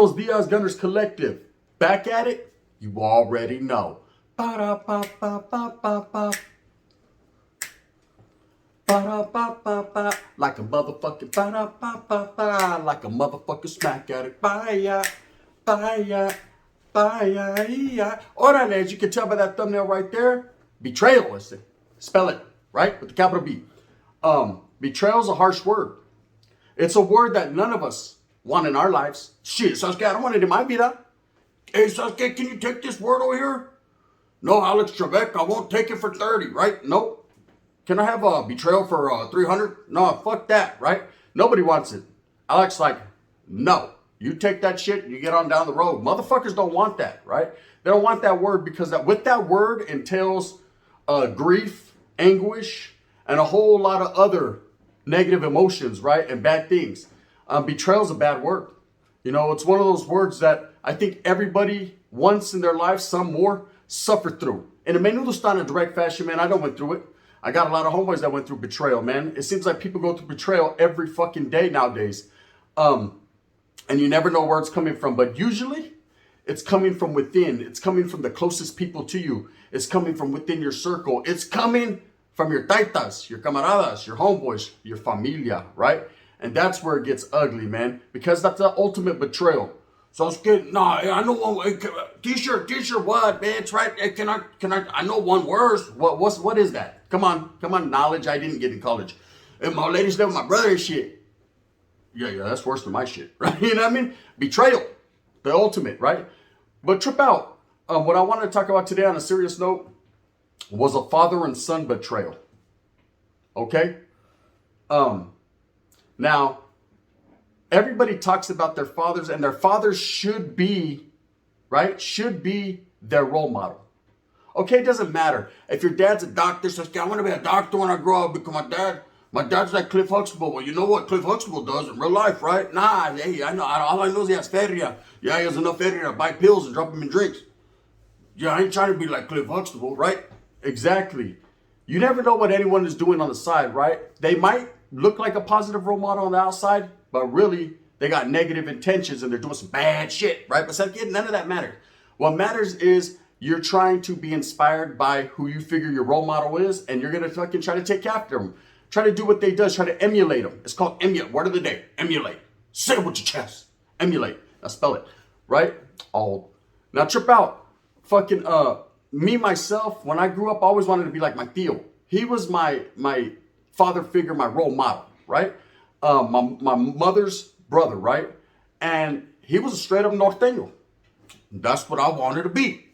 Buenos Dias Gunners Collective. Back at it? You already know. Ba-da-ba-ba-ba-ba-ba. Ba-da-ba-ba-ba. Like a motherfucking ba-da-ba-ba-ba. Like a motherfucking smack at it. Bye-ya. Bye-ya. Bye-ya. Alright, as you can tell by that thumbnail right there, betrayal is it. Spell it, right? With the capital B. Betrayal is a harsh word. It's a word that none of us want in our lives. Shit, Sasuke, I don't want it in my vida. Hey, Sasuke, can you take this word over here? No, Alex Trebek, I won't take it for 30, right? Nope. Can I have a betrayal for 300? No, fuck that, right? Nobody wants it. Alex like, no. You take that shit and you get on down the road. Motherfuckers don't want that, right? They don't want that word because with that word entails grief, anguish, and a whole lot of other negative emotions, right? And bad things. Betrayal is a bad word. You know, it's one of those words that I think everybody once in their life, some more, suffered through. In a menudo style in a direct fashion, man, I don't went through it. I got a lot of homeboys that went through betrayal, man. It seems like people go through betrayal every fucking day nowadays. And you never know where it's coming from. But usually, it's coming from within. It's coming from the closest people to you. It's coming from within your circle. It's coming from your taitas, your camaradas, your homeboys, your familia, right? And that's where it gets ugly, man. Because that's the ultimate betrayal. So it's good. No, I know one. T-shirt, what, bitch, right? I know one worse. What is that? Come on, knowledge I didn't get in college. And my ladies live with my brother and shit. Yeah, that's worse than my shit, right? You know what I mean? Betrayal, the ultimate, right? But trip out. What I wanted to talk about today on a serious note was a father and son betrayal. Okay? Now, everybody talks about their fathers, and their fathers should be, right? Should be their role model. Okay, it doesn't matter. If your dad's a doctor, says, I want to be a doctor when I grow up because my dad's like Cliff Huxtable. Well, you know what Cliff Huxtable does in real life, right? Nah, hey, I know. All I know is he has feria. Yeah, he has enough feria to buy pills and drop them in drinks. Yeah, I ain't trying to be like Cliff Huxtable, right? Exactly. You never know what anyone is doing on the side, right? They might look like a positive role model on the outside, but really, they got negative intentions and they're doing some bad shit, right? But none of that matters. What matters is you're trying to be inspired by who you figure your role model is, and you're going to fucking try to take after them. Try to do what they do. Try to emulate them. It's called emulate. Word of the day. Emulate. Say it with your chest. Emulate. Now spell it. Right? All. Now trip out. Fucking, me, myself, when I grew up, I always wanted to be like my Theo. He was my father figure, my role model, right? My mother's brother, right? And he was a straight up norteño. That's what I wanted to be.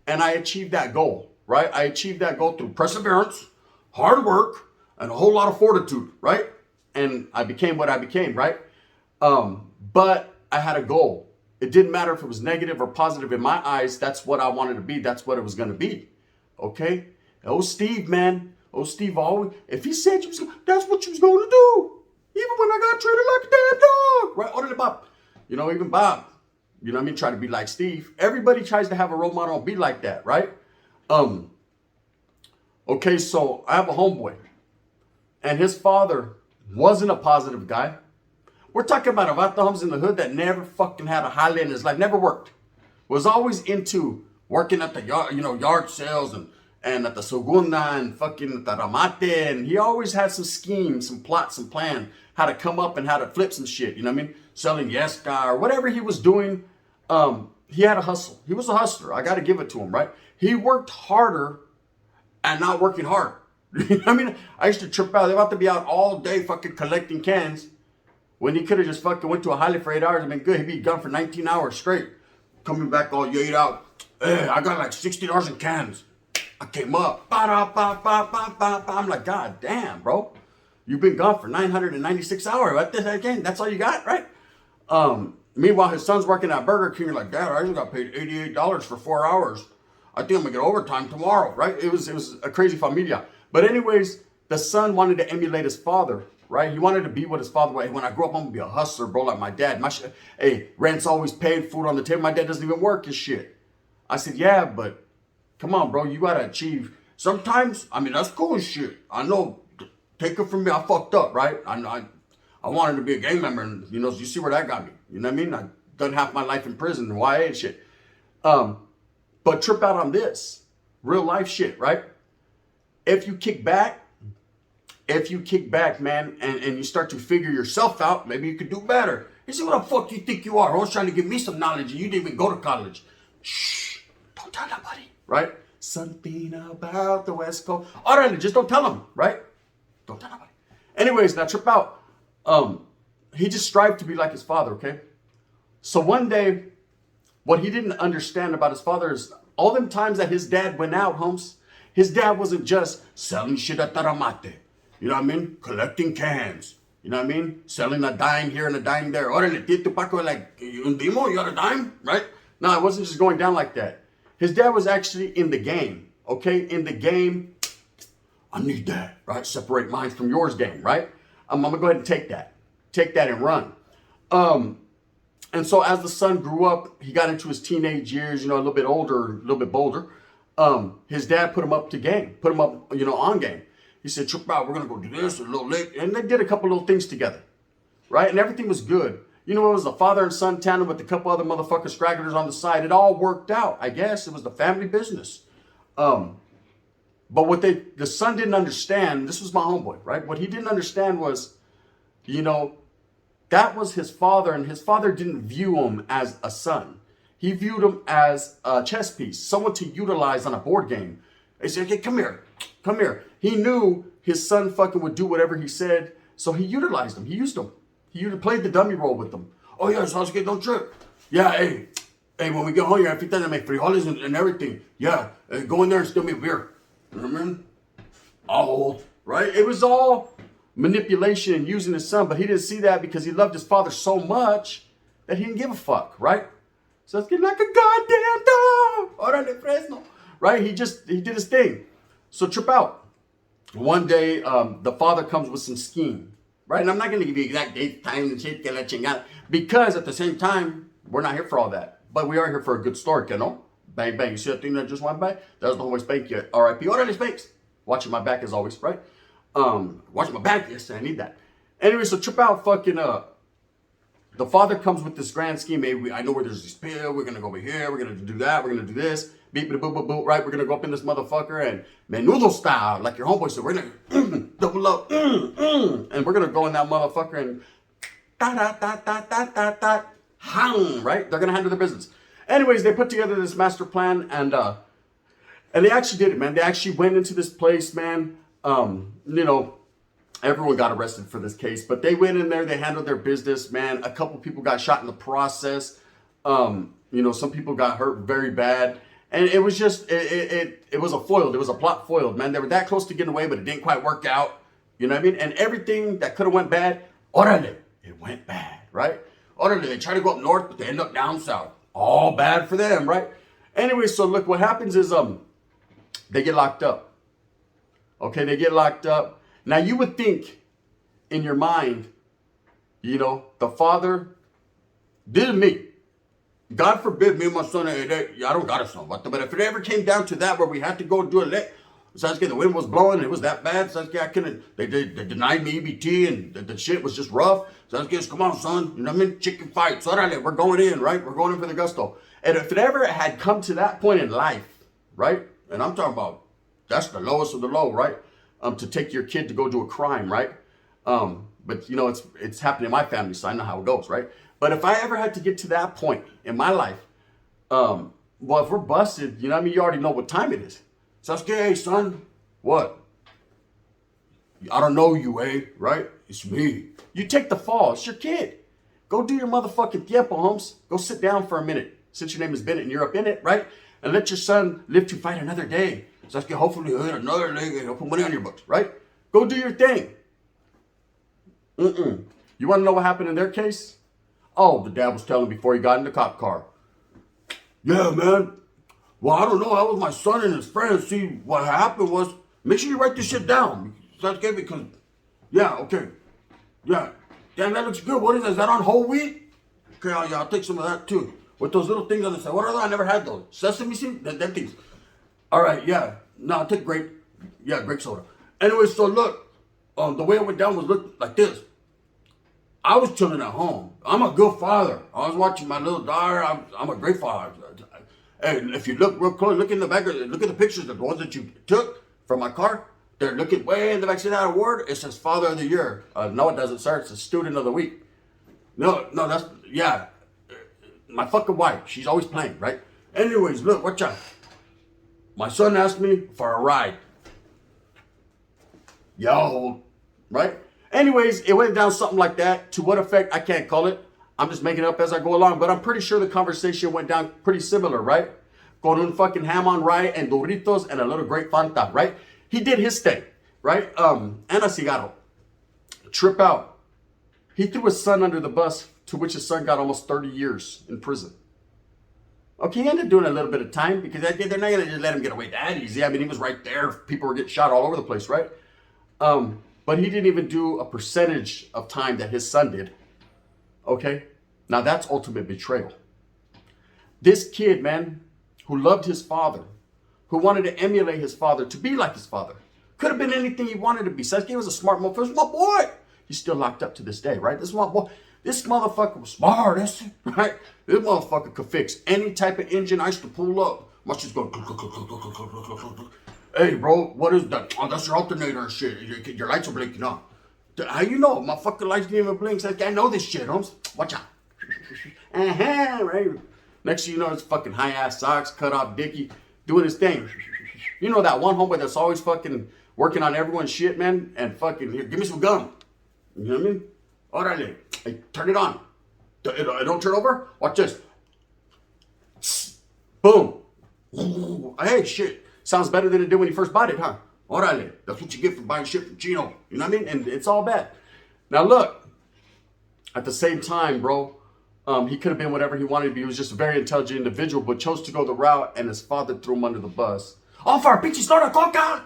And I achieved that goal, right? I achieved that goal through perseverance, hard work, and a whole lot of fortitude, right? And I became what I became, right? But I had a goal. It didn't matter if it was negative or positive in my eyes. That's what I wanted to be. That's what it was going to be. Okay? Oh, Steve, man. Oh, Steve, always, if he said you was, that's what you was going to do. Even when I got treated like a damn dog. Right? Order the Bob. You know, even Bob. You know what I mean? Try to be like Steve. Everybody tries to have a role model and be like that, right? Okay, so I have a homeboy. And his father wasn't a positive guy. We're talking about a Vatahums in the hood that never fucking had a highlight in his life. Never worked. Was always into working at the yard, yard sales and at the Segunda and fucking at the Ramate. And he always had some schemes, some plots, some plan, how to come up and how to flip some shit. You know what I mean? Selling Yesca or whatever he was doing. He had a hustle. He was a hustler. I got to give it to him, right? He worked harder and not working hard. You know what I mean? I used to trip out. They about to be out all day fucking collecting cans when he could have just fucking went to a highlight for 8 hours and been good. He'd be gone for 19 hours straight. Coming back all yayed out. Hey, I got like $60 in cans. I came up. I'm like, God damn, bro. You've been gone for 996 hours. Again, that's all you got, right? Meanwhile, his son's working at Burger King. You're like, Dad, I just got paid $88 for 4 hours. I think I'm going to get overtime tomorrow, right? It was a crazy familia. But anyways, the son wanted to emulate his father, right? He wanted to be what his father was. Hey, when I grow up, I'm going to be a hustler, bro, like my dad. Hey, rent's always paid, food on the table. My dad doesn't even work his shit. I said, yeah, but come on, bro. You got to achieve. Sometimes, I mean, that's cool as shit. I know, take it from me, I fucked up, right? I wanted to be a gang member, and, you see where that got me. You know what I mean? I done half my life in prison and YA and shit. But trip out on this. Real life shit, right? If you kick back, man, and you start to figure yourself out, maybe you could do better. You see, what the fuck you think you are? I was trying to give me some knowledge and you didn't even go to college. Shh, don't tell nobody, right? Something about the West Coast. All right, just don't tell them, right? Don't tell nobody. Anyways, now trip out. He just strived to be like his father, okay? So one day, what he didn't understand about his father is all them times that his dad went out, Holmes, his dad wasn't just selling shit at Taramate. You know what I mean? Collecting cans. You know what I mean? Selling a dime here and a dime there. Órale, Tito Paco, like, un dimo, you got a dime, right? No, it wasn't just going down like that. His dad was actually in the game, okay? In the game, I need that, right? Separate mine from yours game, right? I'm going to go ahead and take that and run. And so as the son grew up, he got into his teenage years, you know, a little bit older, a little bit bolder. His dad put him up to game, put him up, you know, on game. He said, trip out, we're going to go do this a little late. And they did a couple little things together, right? And everything was good. You know, it was a father and son tandem with a couple other motherfucking stragglers on the side. It all worked out, I guess. It was the family business. But what the son didn't understand, this was my homeboy, right? What he didn't understand was, you know, that was his father, and his father didn't view him as a son. He viewed him as a chess piece, someone to utilize on a board game. He said, okay, come here. He knew his son fucking would do whatever he said, so he utilized him. He used him. He played the dummy role with them. Oh, yeah, Sasuke, don't trip. Yeah, hey, when we get home, you have to make frijoles and everything. Yeah, go in there and steal me a beer. You know what I mean? All, right? It was all manipulation and using his son, but he didn't see that because he loved his father so much that he didn't give a fuck, right? So it's getting like a goddamn dog. Órale, Fresno. Right? He did his thing. So trip out. One day, the father comes with some scheme, right? And I'm not going to give you exact date, time, and shit, que la chingada, because at the same time, we're not here for all that. But we are here for a good story, you know? Bang, bang. You see that thing that just went by? That was the homie Spank yet. R.I.P. Órale, Spanks. Watching my back as always, right? Watching my back. Yes, I need that. Anyway, so trip out fucking, the father comes with this grand scheme. Hey, I know where there's this pill. We're going to go over here. We're going to do that. We're going to do this. Beep, boop, boop, boop, right? We're going to go up in this motherfucker and menudo style, like your homeboy said. We're going to double up, and we're going to go in that motherfucker and hang, right? They're going to handle their business. Anyways, they put together this master plan, and they actually did it, man. They actually went into this place, man. You know, everyone got arrested for this case, but they went in there, they handled their business, man. A couple people got shot in the process. You know, some people got hurt very bad. And it was just, it was a foiled, it was a plot foiled, man. They were that close to getting away, but it didn't quite work out. You know what I mean? And everything that could have went bad, órale, it went bad, right? Órale, they try to go up north, but they end up down south. All bad for them, right? Anyway, so look, what happens is, they get locked up. Okay, they get locked up. Now, you would think in your mind, you know, the father did me. God forbid me and my son, I don't got a son. But if it ever came down to that where we had to go do a Sasuke, the wind was blowing, it was that bad. Sasuke, I couldn't, they denied me EBT and the shit was just rough. Sasuke, come on, son. You know what I mean? Chicken fight. So we're going in, right? We're going in for the gusto. And if it ever had come to that point in life, right? And I'm talking about, that's the lowest of the low, right? To take your kid to go do a crime, right? But you know, it's happened in my family, so I know how it goes, right? But if I ever had to get to that point in my life, well, if we're busted, you know what I mean? You already know what time it is. Sasuke, hey, son, what? I don't know you, eh? Right? It's me. You take the fall. It's your kid. Go do your motherfucking tiempo, Holmes. Go sit down for a minute. Since your name is Bennett and you're up in it, right? And let your son live to fight another day. Sasuke, hopefully he'll hit another leg and he'll put money on your books, right? Go do your thing. You want to know what happened in their case? Oh, the dad was telling before he got in the cop car. Yeah, man. Well, I don't know. That was my son and his friends. See, what happened was, make sure you write this shit down. Sasuke, because, yeah, okay. Yeah. Damn, that looks good. What is that? Is that on whole wheat? Okay, I'll take some of that too. With those little things on the side. What are those? I never had those. Sesame seed? Them things. All right, yeah. No, I'll take grape soda. Anyway, so look, the way it went down was look like this. I was chilling at home. I'm a good father. I was watching my little daughter. I'm a great father. And if you look real close, look in the back, look at the pictures, the ones that you took from my car. They're looking way in the back. See that award? It says Father of the Year. No, it doesn't, sir. It's a Student of the Week. No, that's, yeah. My fucking wife, she's always playing, right? Anyways, look, watch out. My son asked me for a ride. Yo, right? Anyways, it went down something like that. To what effect, I can't call it. I'm just making it up as I go along, but I'm pretty sure the conversation went down pretty similar, right? Con un fucking ham on rye and Doritos and a little grape Fanta, right? He did his thing, right? And a cigarro. Trip out. He threw his son under the bus, to which his son got almost 30 years in prison. Okay, he ended up doing a little bit of time because they're not going to just let him get away that easy. I mean, he was right there. People were getting shot all over the place, right? But he didn't even do a percentage of time that his son did. Okay? Now that's ultimate betrayal. This kid, man, who loved his father, who wanted to emulate his father, to be like his father, could have been anything he wanted to be. Sasuke was a smart motherfucker. My boy. He's still locked up to this day, right? This is my boy. This motherfucker was smart, right? This motherfucker could fix any type of engine I used to pull up. My shit's going. Hey, bro, what is that? Oh, that's your alternator and shit. Your lights are blinking on. How you know? My fucking lights didn't even blink. I know this shit, Holmes. Watch out. Right? Next thing you know, it's fucking high-ass socks, cut-off dickie, doing his thing. You know that one homeboy that's always fucking working on everyone's shit, man? And fucking, here, give me some gum. You know what I mean? Orale. Hey, turn it on. Don't turn over. Watch this. Boom. Hey, shit. Sounds better than it did when you first bought it, huh? Orale. That's what you get for buying shit from Chino. You know what I mean? And it's all bad. Now, look. At the same time, bro, he could have been whatever he wanted to be. He was just a very intelligent individual, but chose to go the route, and his father threw him under the bus. Oh, for a pinche snort of coca!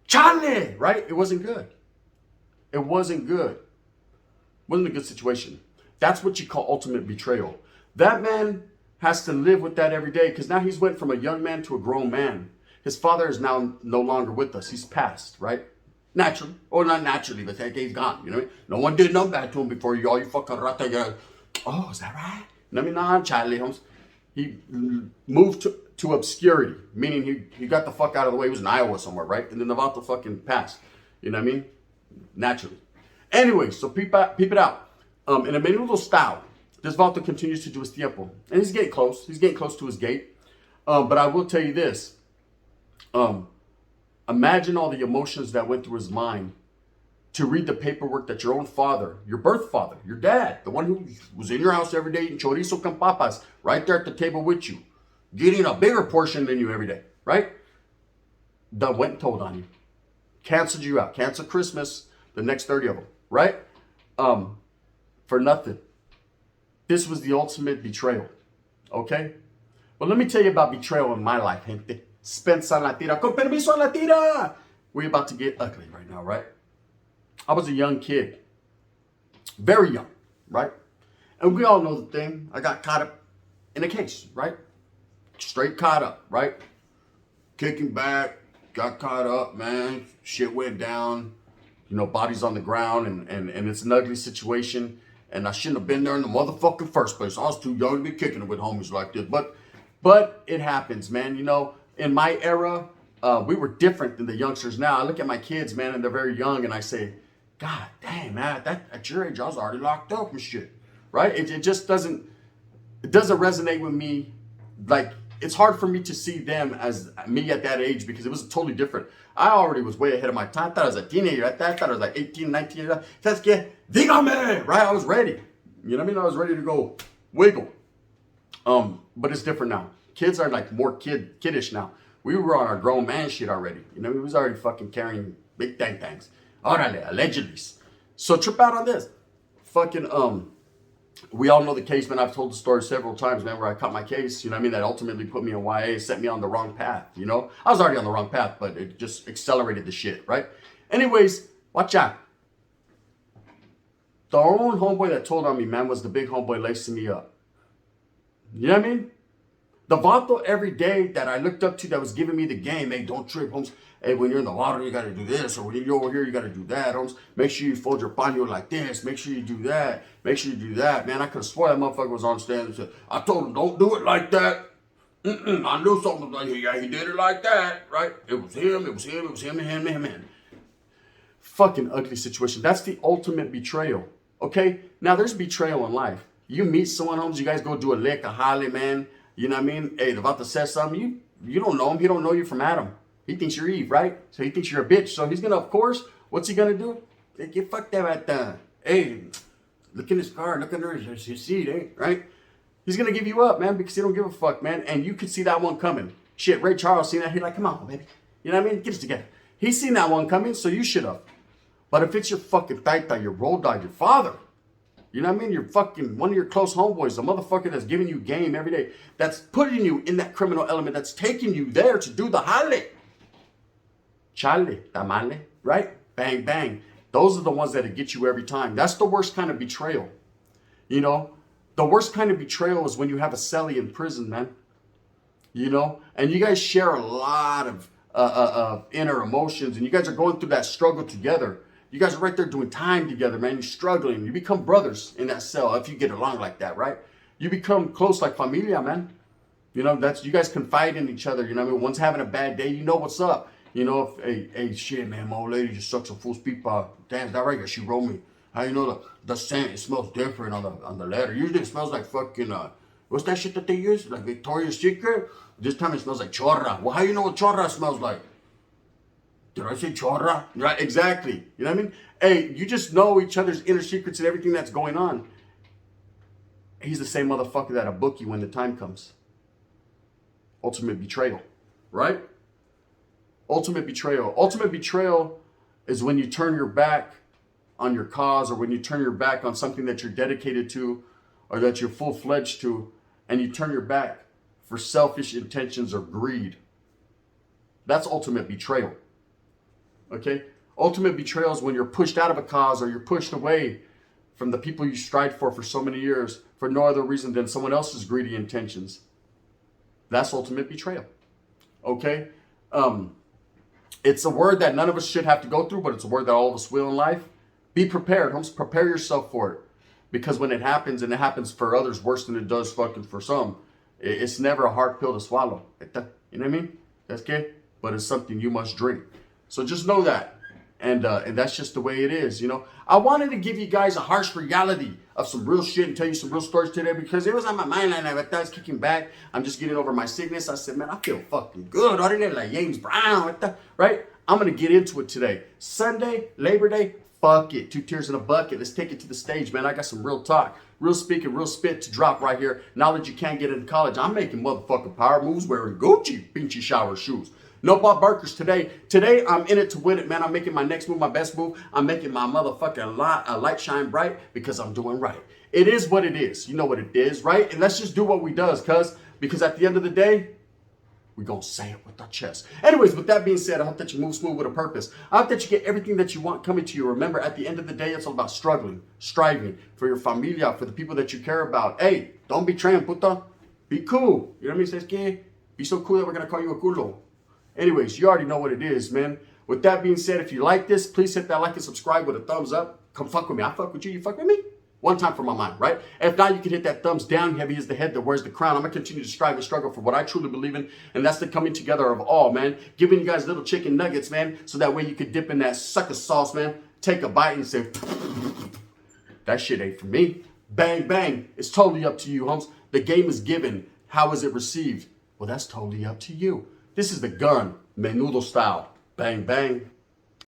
Chale! Right? It wasn't good. It wasn't good. Wasn't a good situation. That's what you call ultimate betrayal. That man has to live with that every day because now he's went from a young man to a grown man. His father is now no longer with us. He's passed, right? Naturally. Or not naturally, but he's gone. You know what I mean? No one did nothing bad to him before you. All you fucking rata. Oh, is that right? I mean, nah, Charlie Holmes. He moved to obscurity, meaning he got the fuck out of the way. He was in Iowa somewhere, right? And then the Vato fucking passed. You know what I mean? Naturally. Anyway, so peep it out. In a menudo style, this Vato continues to do his tiempo. And he's getting close. He's getting close to his gate. But I will tell you this. Imagine all the emotions that went through his mind to read the paperwork that your own father, your birth father, your dad, the one who was in your house every day eating chorizo con papas, right there at the table with you, getting a bigger portion than you every day, right? That went and told on you. Canceled you out. Canceled Christmas, the next 30 of them, right? For nothing. This was the ultimate betrayal, okay? Well, let me tell you about betrayal in my life, gente. Spensa en la tira. Con permiso en la tira. We're about to get ugly right now, right? I was a young kid. Very young, right? And we all know the thing. I got caught up in a case, right? Straight caught up, right? Kicking back. Got caught up, man. Shit went down. You know, bodies on the ground. And it's an ugly situation. And I shouldn't have been there in the motherfucking first place. I was too young to be kicking it with homies like this. But it happens, man. You know, in my era, we were different than the youngsters now. I look at my kids, man, and they're very young, and I say, God damn, man, at your age, I was already locked up and shit, right? It just doesn't resonate with me. Like, it's hard for me to see them as me at that age because it was totally different. I already was way ahead of my time. I thought I was a teenager. I thought I was like 18, 19 years old. Dígame, right? I was ready. You know what I mean? I was ready to go wiggle. But it's different now. Kids are like more kiddish now. We were on our grown man shit already. You know, we was already fucking carrying big tangs. Orale, allegedly. So trip out on this. Fucking, we all know the case, man. I've told the story several times, man, where I caught my case. You know what I mean? That ultimately put me in YA, set me on the wrong path, you know? I was already on the wrong path, but it just accelerated the shit, right? Anyways, watch out. The only homeboy that told on me, man, was the big homeboy lacing me up. You know what I mean? The vato every day that I looked up to that was giving me the game, hey, don't trip, Holmes. Hey, when you're in the water, you got to do this. Or when you're over here, you got to do that, Holmes. Make sure you fold your paño like this. Make sure you do that. Make sure you do that. Man, I could have swore that motherfucker was on stand and said, I told him, don't do it like that. I knew something like, yeah, he did it like that, right? It was him, and him. Fucking ugly situation. That's the ultimate betrayal, okay? Now, there's betrayal in life. You meet someone, Holmes, you guys go do a lick, a holly, man. You know what I mean? Hey, the vato says something, you don't know him. He don't know you from Adam. He thinks you're Eve, right? So he thinks you're a bitch. So he's going to, of course, what's he going to do? Hey, get fucked that right there. Hey, look in his car. Look under his seat, eh? Right? He's going to give you up, man, because he don't give a fuck, man. And you could see that one coming. Shit, Ray Charles seen that. He's like, come on, baby. You know what I mean? Get us together. He's seen that one coming, so you should have. But if it's your fucking taita, your road dog, your father, you know what I mean? You're fucking one of your close homeboys, the motherfucker that's giving you game every day, that's putting you in that criminal element, that's taking you there to do the jale. Chale, tamale, right? Bang, bang. Those are the ones that get you every time. That's the worst kind of betrayal. You know, the worst kind of betrayal is when you have a cellie in prison, man. You know, and you guys share a lot of inner emotions, and you guys are going through that struggle together. You guys are right there doing time together, man. You're struggling. You become brothers in that cell if you get along like that, right? You become close like familia, man. You know, that's, you guys confide in each other. You know what I mean? One's having a bad day, you know what's up. You know, if, hey, shit, man, my old lady just sucks a full pipa. Damn, is that right? She wrote me. How you know the scent, it smells different on the letter. Usually it smells like fucking, what's that shit that they use? Like Victoria's Secret? This time it smells like chorra. Well, how you know what chorra smells like? Did I say chorra? Right, exactly. You know what I mean? Hey, you just know each other's inner secrets and everything that's going on. He's the same motherfucker that'll book you when the time comes. Ultimate betrayal, right? Ultimate betrayal. Ultimate betrayal is when you turn your back on your cause, or when you turn your back on something that you're dedicated to or that you're full-fledged to, and you turn your back for selfish intentions or greed. That's ultimate betrayal. Okay? Ultimate betrayal is when you're pushed out of a cause, or you're pushed away from the people you strived for so many years for no other reason than someone else's greedy intentions. That's ultimate betrayal. Okay? It's a word that none of us should have to go through, but it's a word that all of us will in life. Be prepared, homes. Prepare yourself for it. Because when it happens, and it happens for others worse than it does fucking for some, it's never a hard pill to swallow. You know what I mean? That's good. But it's something you must drink. So just know that. And that's just the way it is, you know. I wanted to give you guys a harsh reality of some real shit and tell you some real stories today, because it was on my mind and I was kicking back. I'm just getting over my sickness. I said, man, I feel fucking good. I didn't like James Brown, right? I'm going to get into it today. Sunday, Labor Day, fuck it. 2 tears in a bucket. Let's take it to the stage, man. I got some real talk, real speaking, real spit to drop right here. Knowledge you can't get in college. I'm making motherfucking power moves wearing Gucci pinchy shower shoes. No Bob Barkers today. Today, I'm in it to win it, man. I'm making my next move, my best move. I'm making my motherfucking light shine bright because I'm doing right. It is what it is. You know what it is, right? And let's just do what we does, because at the end of the day, we're going to say it with our chest. Anyways, with that being said, I hope that you move smooth with a purpose. I hope that you get everything that you want coming to you. Remember, at the end of the day, it's all about struggling, striving for your familia, for the people that you care about. Hey, don't betray them, puta. Be cool. You know what I mean? Says, que? Be so cool that we're going to call you a culo. Anyways, you already know what it is, man. With that being said, if you like this, please hit that like and subscribe with a thumbs up. Come fuck with me. I fuck with you. You fuck with me? One time for my mind, right? If not, you can hit that thumbs down. Heavy is the head that wears the crown. I'm going to continue to strive and struggle for what I truly believe in, and that's the coming together of all, man. Giving you guys little chicken nuggets, man, so that way you could dip in that sucker sauce, man. Take a bite and say, that shit ain't for me. Bang, bang. It's totally up to you, homes. The game is given. How is it received? Well, that's totally up to you. This is the gun, menudo style. Bang, bang.